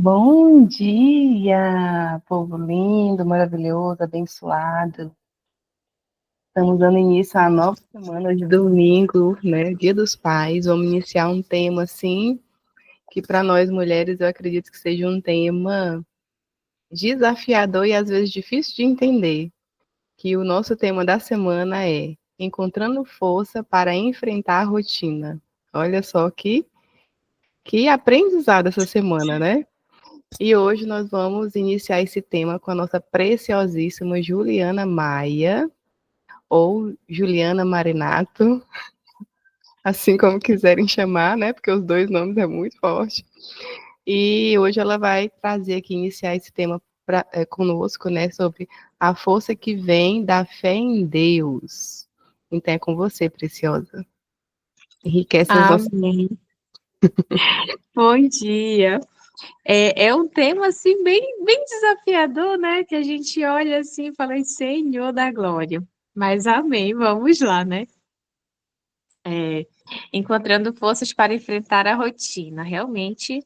Bom dia, povo lindo, maravilhoso, abençoado. Estamos dando início à nova semana de domingo, né? Dia dos Pais. Vamos iniciar um tema assim, que para nós mulheres eu acredito que seja um tema desafiador e às vezes difícil de entender. Que o nosso tema da semana é Encontrando Força para Enfrentar a Rotina. Olha só que aprendizado essa semana, né? E hoje nós vamos iniciar esse tema com a nossa preciosíssima Juliana Maia, ou Juliana Marinato, assim como quiserem chamar, né? Porque os dois nomes é muito forte. E hoje ela vai trazer aqui, iniciar esse tema conosco, né? Sobre a força que vem da fé em Deus. Então é com você, preciosa. Enriquece as nossas. Amém. Bom dia. É um tema assim bem desafiador, né? Que a gente olha assim e fala, Senhor da glória. Mas amém, vamos lá, né? É, encontrando forças para enfrentar a rotina. Realmente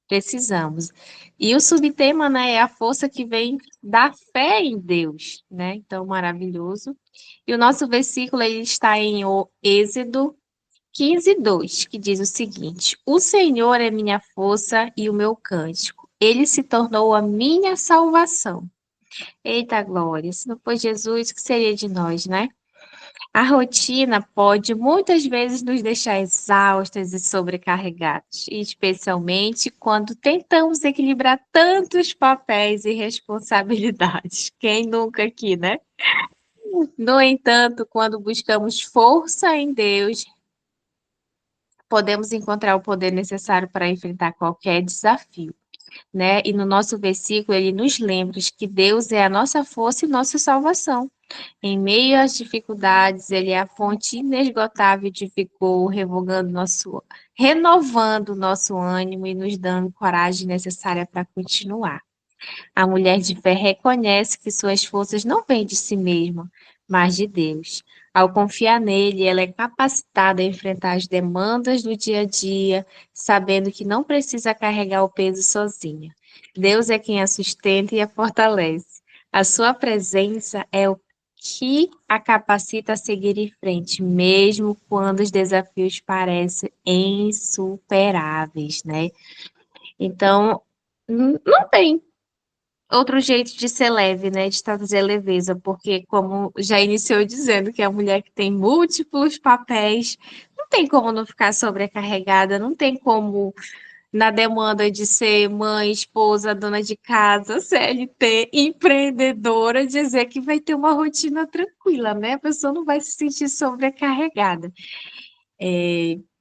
precisamos. E o subtema, né, é a força que vem da fé em Deus, né? Então, maravilhoso. E o nosso versículo ele está em Êxodo 15:2, que diz o seguinte: O Senhor é minha força e o meu cântico. Ele se tornou a minha salvação. Eita glória! Se não fosse Jesus, o que seria de nós, né? A rotina pode muitas vezes nos deixar exaustas e sobrecarregados, especialmente quando tentamos equilibrar tantos papéis e responsabilidades. Quem nunca aqui, né? No entanto, quando buscamos força em Deus, podemos encontrar o poder necessário para enfrentar qualquer desafio, né? E no nosso versículo, ele nos lembra que Deus é a nossa força e nossa salvação. Em meio às dificuldades, ele é a fonte inesgotável de vigor, renovando nosso ânimo e nos dando coragem necessária para continuar. A mulher de fé reconhece que suas forças não vêm de si mesma, mas de Deus. Ao confiar nele, ela é capacitada a enfrentar as demandas do dia a dia, sabendo que não precisa carregar o peso sozinha. Deus é quem a sustenta e a fortalece. A sua presença é o que a capacita a seguir em frente, mesmo quando os desafios parecem insuperáveis, né? Então, não tem outro jeito de ser leve, né? De trazer leveza, porque como já iniciou dizendo que é a mulher que tem múltiplos papéis, não tem como não ficar sobrecarregada, não tem como na demanda de ser mãe, esposa, dona de casa, CLT, empreendedora, dizer que vai ter uma rotina tranquila, né? A pessoa não vai se sentir sobrecarregada.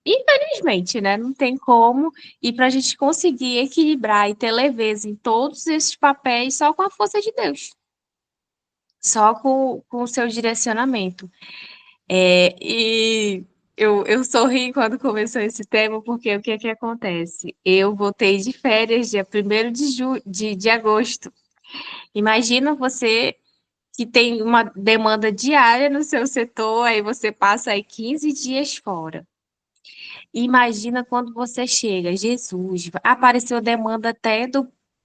Infelizmente, né? Não tem como. E para a gente conseguir equilibrar e ter leveza em todos esses papéis, só com a força de Deus, só com o seu direcionamento. E eu sorri quando começou esse tema, porque o que é que acontece? Eu voltei de férias dia 1º de agosto. Imagina você que tem uma demanda diária no seu setor, aí você passa aí 15 dias fora. Imagina quando você chega, Jesus, apareceu demanda até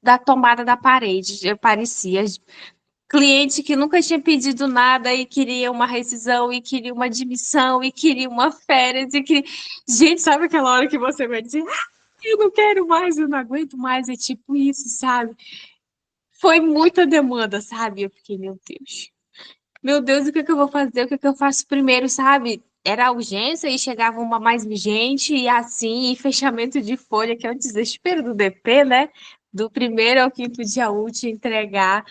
da tomada da parede, aparecia cliente que nunca tinha pedido nada e queria uma rescisão, e queria uma admissão, e queria uma férias, e queria... Gente, sabe aquela hora que você vai dizer, eu não quero mais, eu não aguento mais, é tipo isso, sabe? Foi muita demanda, sabe? Eu fiquei, meu Deus, o que é que eu vou fazer? O que é que eu faço primeiro, sabe? Era a urgência e chegava uma mais urgente e assim, e fechamento de folha, que é o desespero do DP, né? Do 1º ao 5º dia útil entregar.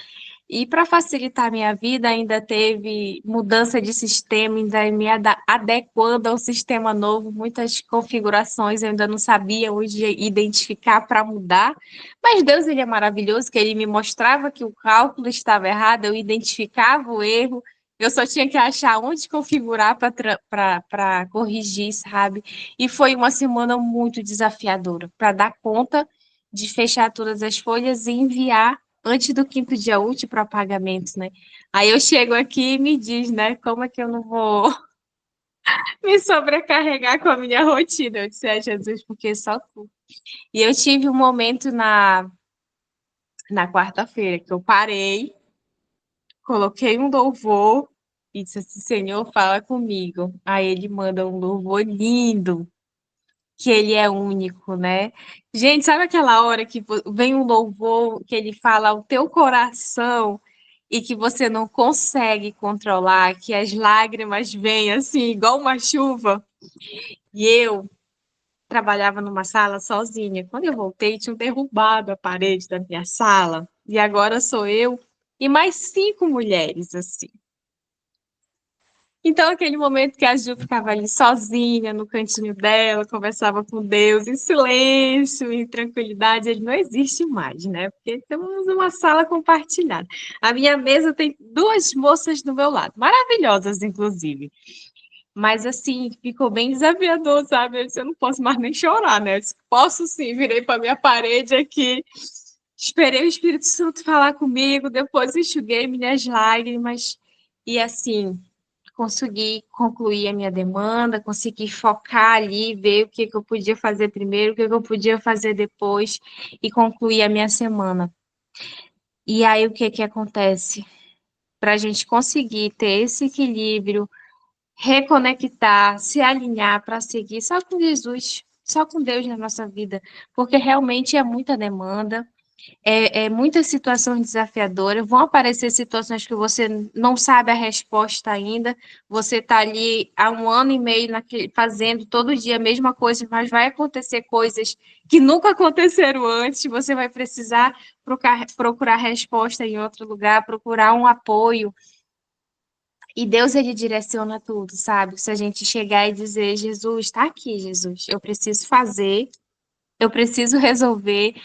E para facilitar a minha vida, ainda teve mudança de sistema, ainda me adequando ao sistema novo, muitas configurações eu ainda não sabia hoje identificar para mudar. Mas Deus, ele é maravilhoso, que ele me mostrava que o cálculo estava errado, eu identificava o erro, eu só tinha que achar onde configurar para corrigir, sabe? E foi uma semana muito desafiadora para dar conta de fechar todas as folhas e enviar antes do 5º dia útil para pagamento, né? Aí eu chego aqui e me diz, né? Como é que eu não vou me sobrecarregar com a minha rotina? Eu disse, Jesus, porque só tu. E eu tive um momento na quarta-feira que eu parei, coloquei um louvor e disse assim, Senhor, fala comigo. Aí ele manda um louvor lindo, que ele é único, né? Gente, sabe aquela hora que vem um louvor que ele fala ao teu coração e que você não consegue controlar, que as lágrimas vêm assim, igual uma chuva? E eu trabalhava numa sala sozinha. Quando eu voltei, tinham derrubado a parede da minha sala. E agora sou eu e mais 5 mulheres, assim. Então, aquele momento que a Ju ficava ali sozinha, no cantinho dela, conversava com Deus, em silêncio, em tranquilidade, ele não existe mais, né? Porque temos uma sala compartilhada. A minha mesa tem 2 moças do meu lado, maravilhosas, inclusive. Mas, assim, ficou bem desafiador, sabe? Eu disse, eu não posso mais nem chorar, né? Eu disse, posso sim, virei para minha parede aqui, esperei o Espírito Santo falar comigo, depois enxuguei minhas lágrimas. E, assim, consegui concluir a minha demanda, consegui focar ali, ver o que que eu podia fazer primeiro, o que que eu podia fazer depois e concluir a minha semana. E aí o que que acontece? Para a gente conseguir ter esse equilíbrio, reconectar, se alinhar para seguir só com Jesus, só com Deus na nossa vida, porque realmente é muita demanda, muitas situações desafiadoras, vão aparecer situações que você não sabe a resposta ainda, você está ali há 1 ano e meio fazendo todo dia a mesma coisa, mas vai acontecer coisas que nunca aconteceram antes, você vai precisar procurar resposta em outro lugar, procurar um apoio, e Deus, ele direciona tudo, sabe? Se a gente chegar e dizer, Jesus, está aqui, Jesus, eu preciso fazer, eu preciso resolver,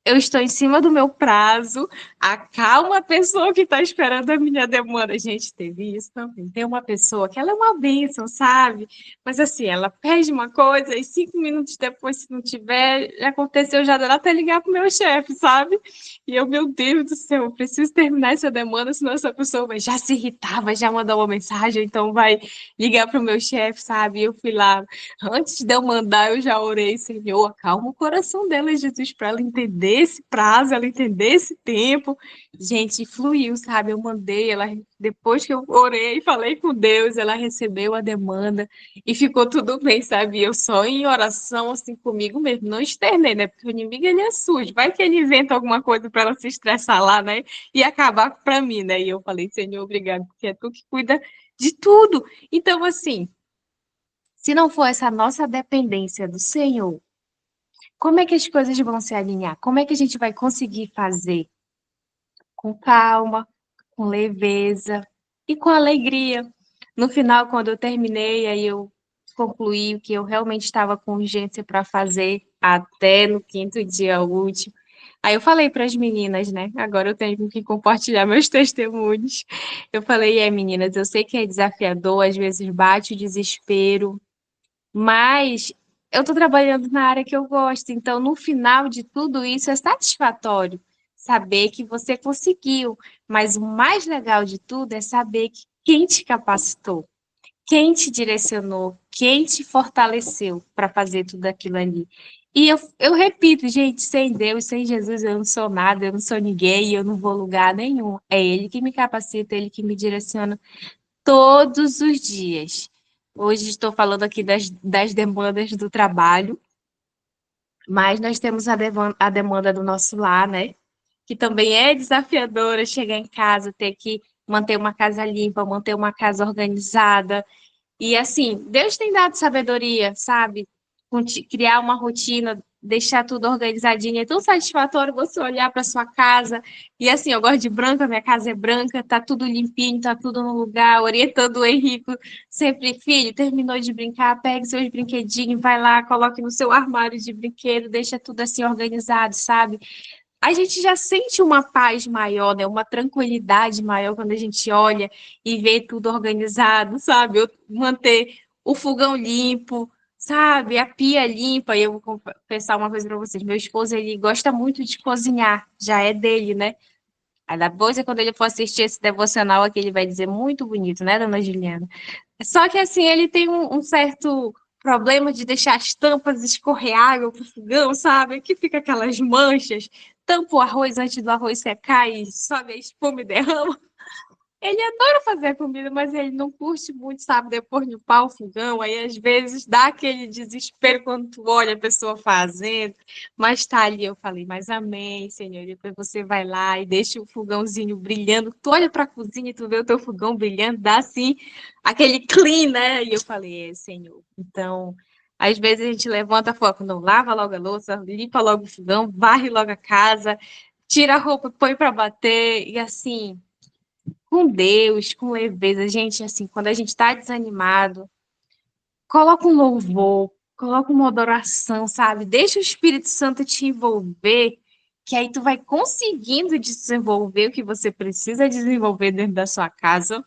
eu estou em cima do meu prazo, acalma a pessoa que está esperando a minha demanda. Gente, teve isso também. Tem uma pessoa que ela é uma bênção, sabe? Mas assim, ela pede uma coisa e 5 minutos depois, se não tiver, já aconteceu já dela até ligar para o meu chefe, sabe? E eu, meu Deus do céu, eu preciso terminar essa demanda, senão essa pessoa vai já se irritar, vai já mandar uma mensagem, então vai ligar para o meu chefe, sabe? Eu fui lá, antes de eu mandar, eu já orei, Senhor, acalma o coração dela, Jesus, para ela entender esse prazo, ela entender esse tempo. Gente, fluiu, sabe? Eu mandei, ela depois que eu orei, falei com Deus, ela recebeu a demanda e ficou tudo bem, sabe? Eu só em oração assim comigo mesmo, não externei, né? Porque o inimigo ele é sujo, vai que ele inventa alguma coisa para ela se estressar lá, né? E acabar para mim, né? E eu falei, Senhor, obrigado, porque é tu que cuida de tudo. Então, assim, se não for essa nossa dependência do Senhor, como é que as coisas vão se alinhar? Como é que a gente vai conseguir fazer com calma, com leveza e com alegria? No final, quando eu terminei, aí eu concluí o que eu realmente estava com urgência para fazer até no 5º dia útil. Aí eu falei para as meninas, né? Agora eu tenho que compartilhar meus testemunhos. Eu falei, meninas, eu sei que é desafiador, às vezes bate o desespero, mas eu estou trabalhando na área que eu gosto, então no final de tudo isso é satisfatório saber que você conseguiu. Mas o mais legal de tudo é saber que quem te capacitou, quem te direcionou, quem te fortaleceu para fazer tudo aquilo ali. E eu repito, gente, sem Deus, sem Jesus, eu não sou nada, eu não sou ninguém, eu não vou lugar nenhum. É Ele que me capacita, Ele que me direciona todos os dias. Hoje estou falando aqui das demandas do trabalho, mas nós temos a demanda do nosso lar, né? Que também é desafiadora, chegar em casa, ter que manter uma casa limpa, manter uma casa organizada. E assim, Deus tem dado sabedoria, sabe? Criar uma rotina, deixar tudo organizadinho. É tão satisfatório você olhar para sua casa. E assim, eu gosto de branca, minha casa é branca, tá tudo limpinho, tá tudo no lugar, orientando o Henrico sempre, filho, terminou de brincar, pegue seus brinquedinhos, vai lá, coloque no seu armário de brinquedo, deixa tudo assim organizado, sabe? A gente já sente uma paz maior, né? Uma tranquilidade maior quando a gente olha e vê tudo organizado, sabe? Manter o fogão limpo, sabe? A pia limpa. E eu vou confessar uma coisa para vocês. Meu esposo, ele gosta muito de cozinhar, já é dele, né? Aí depois, quando ele for assistir esse devocional aqui, ele vai dizer muito bonito, né, dona Juliana? Só que assim, ele tem um certo problema de deixar as tampas escorrer água pro fogão, sabe? Que fica aquelas manchas, tampa o arroz antes do arroz secar e sobe a espuma e derrama. Ele adora fazer a comida, mas ele não curte muito, sabe? Depois de pau o fogão, aí às vezes dá aquele desespero quando tu olha a pessoa fazendo, mas tá ali, eu falei, mas amém, Senhor, depois você vai lá e deixa o fogãozinho brilhando, tu olha pra cozinha e tu vê o teu fogão brilhando, dá assim, aquele clean, né? E eu falei, Senhor, então... Às vezes a gente levanta, foca, não lava logo a louça, limpa logo o fogão, varre logo a casa, tira a roupa, põe para bater, e assim, com Deus, com leveza. Gente, assim, quando a gente está desanimado, coloca um louvor, coloca uma adoração, sabe? Deixa o Espírito Santo te envolver, que aí tu vai conseguindo desenvolver o que você precisa desenvolver dentro da sua casa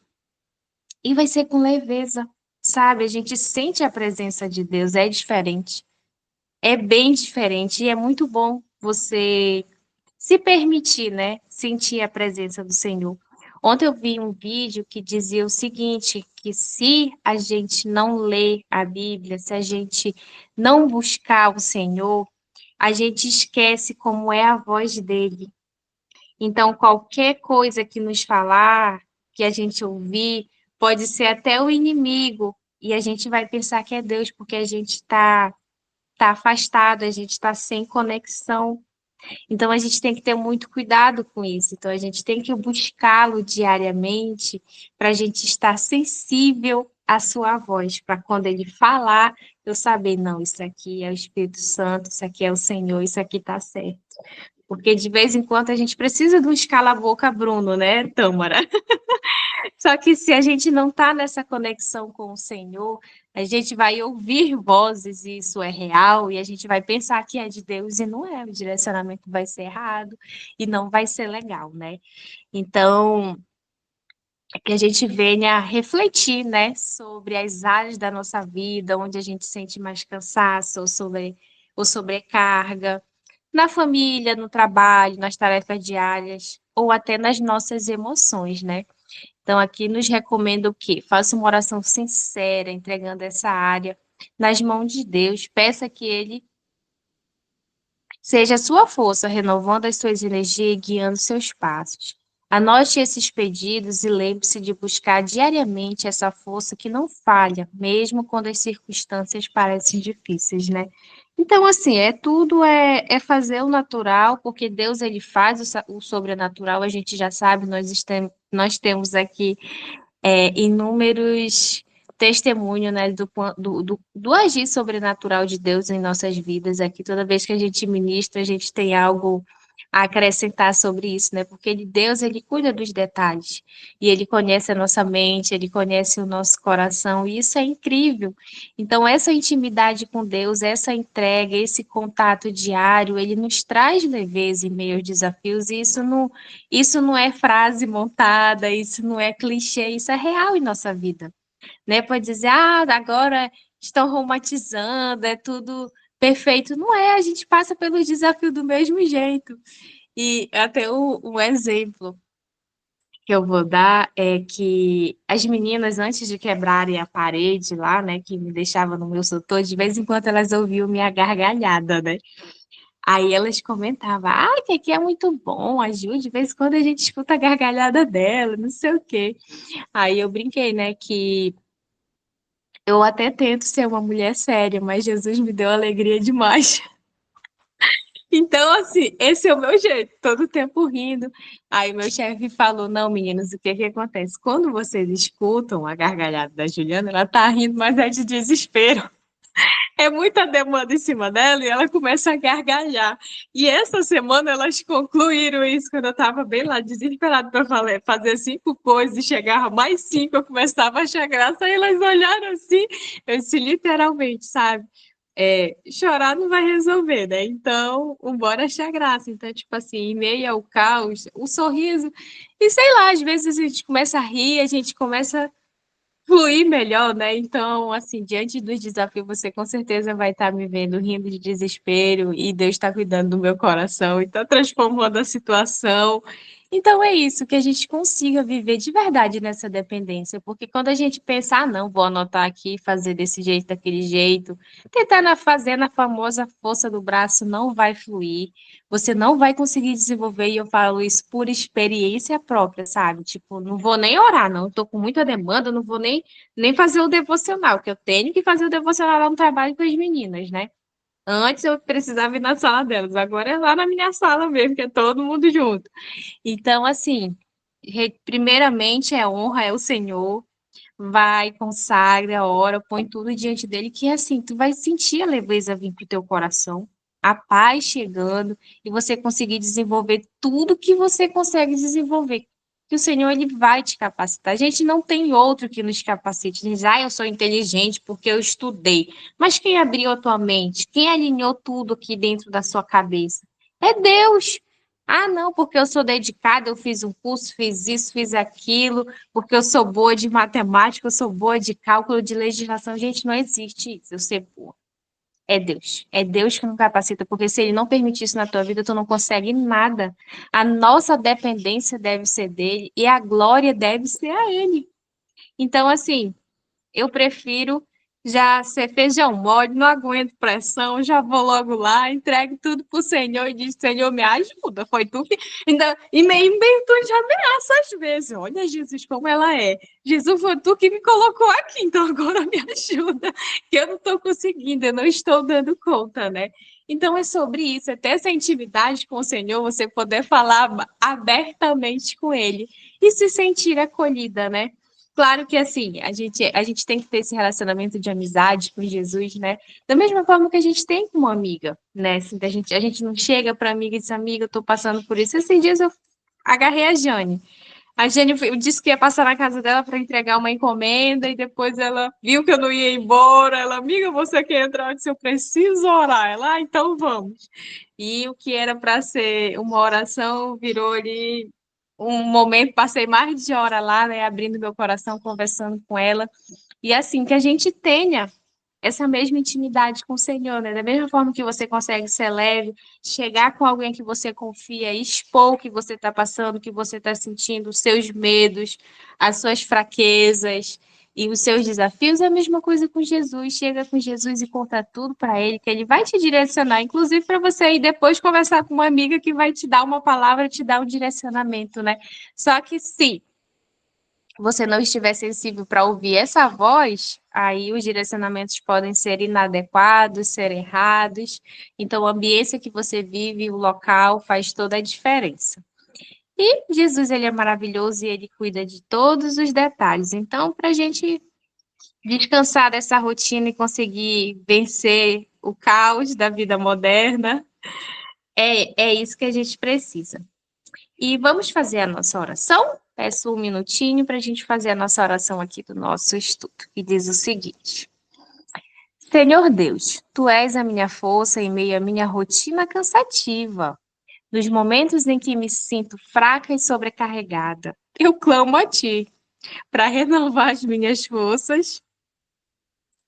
e vai ser com leveza, sabe? A gente sente a presença de Deus, é diferente. É bem diferente e é muito bom você se permitir, né, sentir a presença do Senhor. Ontem eu vi um vídeo que dizia o seguinte, que se a gente não ler a Bíblia, se a gente não buscar o Senhor, a gente esquece como é a voz dele. Então, qualquer coisa que nos falar, que a gente ouvir, pode ser até o inimigo, e a gente vai pensar que é Deus, porque a gente está afastado, a gente está sem conexão. Então, a gente tem que ter muito cuidado com isso. Então, a gente tem que buscá-lo diariamente para a gente estar sensível à sua voz, para quando ele falar, eu saber, não, isso aqui é o Espírito Santo, isso aqui é o Senhor, isso aqui está certo. Porque de vez em quando a gente precisa de um escala-boca Bruno, né, Tâmara? Só que se a gente não está nessa conexão com o Senhor, a gente vai ouvir vozes e isso é real, e a gente vai pensar que é de Deus e não é, o direcionamento vai ser errado e não vai ser legal, né? Então, é que a gente venha refletir, né, sobre as áreas da nossa vida, onde a gente sente mais cansaço ou sobrecarga, na família, no trabalho, nas tarefas diárias, ou até nas nossas emoções, né? Então, aqui nos recomenda o quê? Faça uma oração sincera, entregando essa área nas mãos de Deus. Peça que Ele seja a sua força, renovando as suas energias e guiando seus passos. Anote esses pedidos e lembre-se de buscar diariamente essa força que não falha, mesmo quando as circunstâncias parecem difíceis, né? Então, assim, é fazer o natural, porque Deus ele faz o sobrenatural, a gente já sabe, nós temos aqui inúmeros testemunhos, né, do agir sobrenatural de Deus em nossas vidas. Aqui, toda vez que a gente ministra, a gente tem algo a acrescentar sobre isso, né? Porque Deus, ele cuida dos detalhes. E ele conhece a nossa mente, ele conhece o nosso coração, e isso é incrível. Então, essa intimidade com Deus, essa entrega, esse contato diário, ele nos traz leveza em meio aos desafios, e isso não é frase montada, isso não é clichê, isso é real em nossa vida, né? Pode dizer, agora estão romantizando, é tudo perfeito. Não é, a gente passa pelos desafios do mesmo jeito. E até um exemplo que eu vou dar é que as meninas, antes de quebrarem a parede lá, né, que me deixava no meu sotô, de vez em quando elas ouviam minha gargalhada, né? Aí elas comentavam, que aqui é muito bom, a Ju, de vez em quando a gente escuta a gargalhada dela, não sei o quê. Aí eu brinquei, né, que eu até tento ser uma mulher séria, mas Jesus me deu alegria demais. Então, assim, esse é o meu jeito, todo tempo rindo. Aí meu chefe falou, não, meninos, o que que acontece? Quando vocês escutam a gargalhada da Juliana, ela tá rindo, mas é de desespero. É muita demanda em cima dela e ela começa a gargalhar. E essa semana elas concluíram isso, quando eu estava bem lá, desesperada para fazer 5 coisas e chegava mais 5, eu começava a achar graça. Aí elas olharam assim, eu disse literalmente, sabe? Chorar não vai resolver, né? Então, bora achar graça. Então, tipo assim, em meio ao caos, o sorriso. E sei lá, às vezes a gente começa a rir, a gente começa fluir melhor, né? Então, assim, diante dos desafios, você com certeza vai estar me vendo rindo de desespero e Deus está cuidando do meu coração e está transformando a situação. Então é isso, que a gente consiga viver de verdade nessa dependência, porque quando a gente pensa, ah, não, vou anotar aqui, fazer desse jeito, daquele jeito, tentar fazer na famosa força do braço não vai fluir, você não vai conseguir desenvolver, e eu falo isso por experiência própria, sabe? Tipo, não vou nem orar, não, estou com muita demanda, não vou nem fazer o devocional, que eu tenho que fazer o devocional lá no trabalho com as meninas, né? Antes eu precisava ir na sala delas, agora é lá na minha sala mesmo, que é todo mundo junto. Então, assim, primeiramente é honra, é o Senhor, vai, consagra, ora, põe tudo diante dele, que assim, tu vai sentir a leveza vir pro teu coração, a paz chegando, e você conseguir desenvolver tudo que você consegue desenvolver. Que o Senhor, ele vai te capacitar. A gente não tem outro que nos capacite. Diz, ah, eu sou inteligente porque eu estudei. Mas quem abriu a tua mente? Quem alinhou tudo aqui dentro da sua cabeça? É Deus. Ah, não, porque eu sou dedicada, eu fiz um curso, fiz isso, fiz aquilo, porque eu sou boa de matemática, eu sou boa de cálculo, de legislação. Gente, não existe isso, eu ser boa. É Deus. É Deus que nos capacita, porque se Ele não permitir isso na tua vida, tu não consegue nada. A nossa dependência deve ser dele e a glória deve ser a Ele. Então, assim, eu prefiro já ser feijão mole, não aguento pressão, já vou logo lá, entrego tudo pro Senhor e diz, Senhor, me ajuda. Foi tu que ainda e meio tu de ameaça às vezes. Olha, Jesus, como ela é. Jesus, foi tu que me colocou aqui, então agora me ajuda, que eu não estou conseguindo, eu não estou dando conta, né? Então é sobre isso, é ter essa intimidade com o Senhor, você poder falar abertamente com Ele e se sentir acolhida, né? Claro que assim, a gente tem que ter esse relacionamento de amizade com Jesus, né? Da mesma forma que a gente tem com uma amiga, né? Assim, a gente não chega para amiga e diz, amiga, eu tô passando por isso. Esses dias eu agarrei a Jane. A Jane disse que ia passar na casa dela para entregar uma encomenda e depois ela viu que eu não ia embora. Ela, amiga, você quer entrar? Eu disse, eu preciso orar. Ela, ah, então vamos. E o que era para ser uma oração virou ali um momento, passei mais de hora lá, né, abrindo meu coração, conversando com ela. E assim, que a gente tenha essa mesma intimidade com o Senhor, né? Da mesma forma que você consegue ser leve, chegar com alguém que você confia, expor o que você está passando, o que você está sentindo, os seus medos, as suas fraquezas e os seus desafios, é a mesma coisa com Jesus. Chega com Jesus e conta tudo para ele, que ele vai te direcionar, inclusive para você ir depois conversar com uma amiga que vai te dar uma palavra, te dar um direcionamento, né? Só que sim, você não estiver sensível para ouvir essa voz, aí os direcionamentos podem ser inadequados, ser errados. Então, a ambiência que você vive, o local, faz toda a diferença. E Jesus, ele é maravilhoso e ele cuida de todos os detalhes. Então, para a gente descansar dessa rotina e conseguir vencer o caos da vida moderna, é isso que a gente precisa. E vamos fazer a nossa oração? Peço um minutinho para a gente fazer a nossa oração aqui do nosso estudo, que diz o seguinte: Senhor Deus, tu és a minha força em meio à minha rotina cansativa. Nos momentos em que me sinto fraca e sobrecarregada, eu clamo a ti para renovar as minhas forças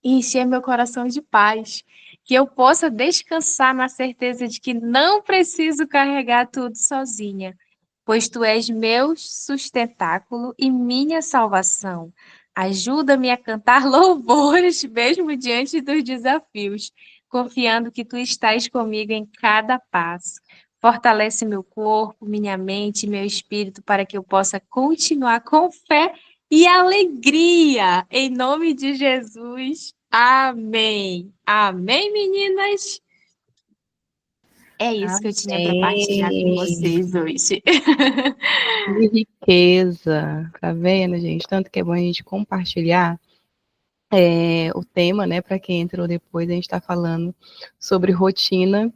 e encher meu coração de paz, que eu possa descansar na certeza de que não preciso carregar tudo sozinha, pois tu és meu sustentáculo e minha salvação. Ajuda-me a cantar louvores mesmo diante dos desafios, confiando que tu estás comigo em cada passo. Fortalece meu corpo, minha mente, meu espírito para que eu possa continuar com fé e alegria. Em nome de Jesus. Amém. Amém, meninas? É isso que eu tinha para partilhar com Amém. vocês hoje. Que riqueza, tá vendo, gente? Tanto que é bom a gente compartilhar o tema, né? Para quem entrou depois, a gente está falando sobre rotina,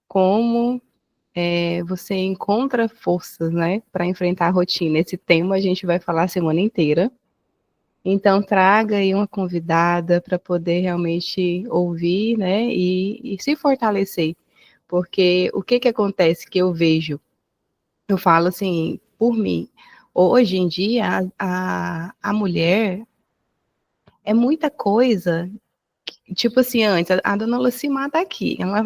como você encontra forças, né, para enfrentar a rotina. Esse tema a gente vai falar a semana inteira. Então, traga aí uma convidada para poder realmente ouvir, né, e se fortalecer. Porque o que acontece que eu vejo? Eu falo assim, por mim, hoje em dia, a mulher é muita coisa. Tipo assim, antes, a dona Lucimar tá aqui, ela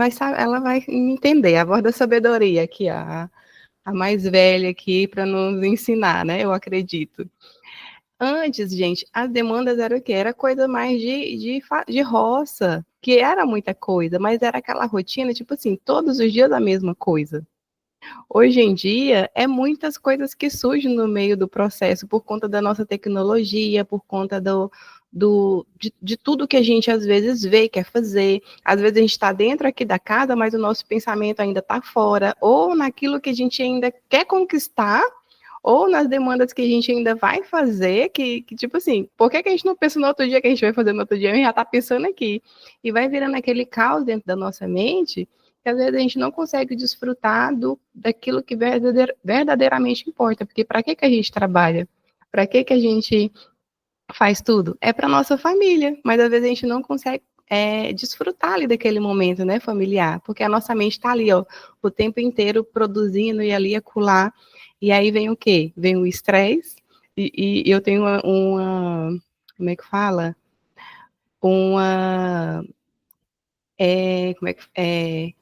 vai entender, a voz da sabedoria aqui, ó, a mais velha aqui para nos ensinar, né? Eu acredito. Antes, gente, as demandas eram o quê? Era coisa mais de roça, que era muita coisa, mas era aquela rotina, tipo assim, todos os dias a mesma coisa. Hoje em dia, é muitas coisas que surgem no meio do processo por conta da nossa tecnologia, por conta de tudo que a gente às vezes vê e quer fazer. Às vezes a gente está dentro aqui da casa, mas o nosso pensamento ainda está fora, ou naquilo que a gente ainda quer conquistar, ou nas demandas que a gente ainda vai fazer, que tipo assim, por que a gente não pensa no outro dia que a gente vai fazer no outro dia? A gente já está pensando aqui. E vai virando aquele caos dentro da nossa mente, que às vezes a gente não consegue desfrutar daquilo que verdadeiramente importa. Porque para que a gente trabalha? Para que a gente faz tudo? É para nossa família, mas às vezes a gente não consegue desfrutar ali daquele momento, né, familiar, porque a nossa mente está ali, ó, o tempo inteiro produzindo e ali acolá, e aí vem o quê? Vem o estresse, e eu tenho como é que fala? Uma, como é que,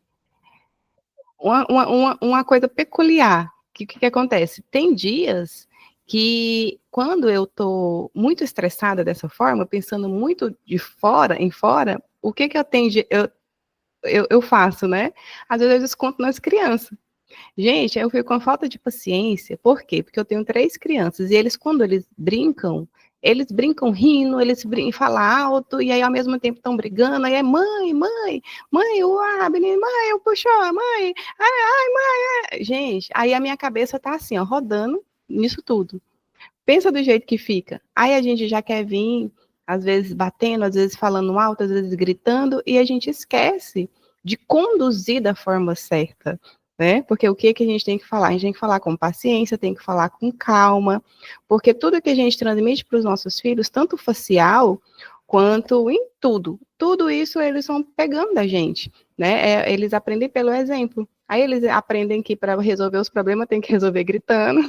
uma coisa peculiar, que acontece? Tem dias que, quando eu estou muito estressada dessa forma, pensando muito em fora, o que eu tenho eu faço, né? Às vezes eu desconto nas crianças. Gente, eu fico com falta de paciência. Por quê? Porque eu tenho 3 crianças e quando eles brincam rindo, falam alto e aí ao mesmo tempo estão brigando. Aí é mãe, mãe, mãe, o Abner, mãe, o puxou, mãe, ai, ai, mãe. Gente, aí a minha cabeça tá assim, ó, rodando nisso tudo. Pensa do jeito que fica. Aí a gente já quer vir, às vezes batendo, às vezes falando alto, às vezes gritando, e a gente esquece de conduzir da forma certa, né? Porque o que a gente tem que falar? A gente tem que falar com paciência, tem que falar com calma, porque tudo que a gente transmite para os nossos filhos, tanto facial quanto em tudo isso eles vão pegando da gente, né? Eles aprendem pelo exemplo. Aí eles aprendem que para resolver os problemas tem que resolver gritando.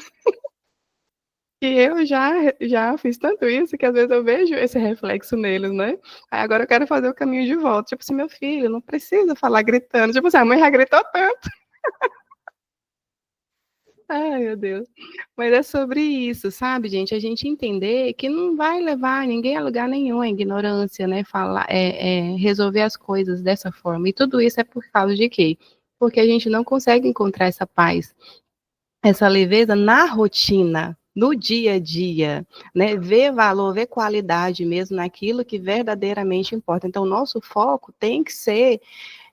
E eu já fiz tanto isso que às vezes eu vejo esse reflexo neles, né? Aí agora eu quero fazer o caminho de volta. Tipo assim, meu filho, não precisa falar gritando. Tipo assim, a mãe já gritou tanto. Ai, meu Deus. Mas é sobre isso, sabe, gente? A gente entender que não vai levar ninguém a lugar nenhum, a ignorância, né? Falar, resolver as coisas dessa forma. E tudo isso é por causa de quê? Porque a gente não consegue encontrar essa paz, essa leveza na rotina, no dia a dia, né? Ver valor, ver qualidade mesmo naquilo que verdadeiramente importa. Então, o nosso foco tem que ser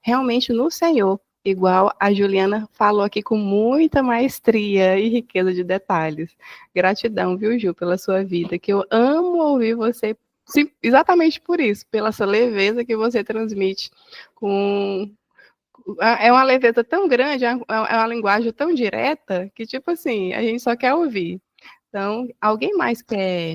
realmente no Senhor, igual a Juliana falou aqui com muita maestria e riqueza de detalhes. Gratidão, viu, Ju, pela sua vida, que eu amo ouvir você, sim, exatamente por isso, pela essa leveza que você transmite com é uma leveza tão grande, é uma linguagem tão direta, que, tipo assim, a gente só quer ouvir. Então, alguém mais quer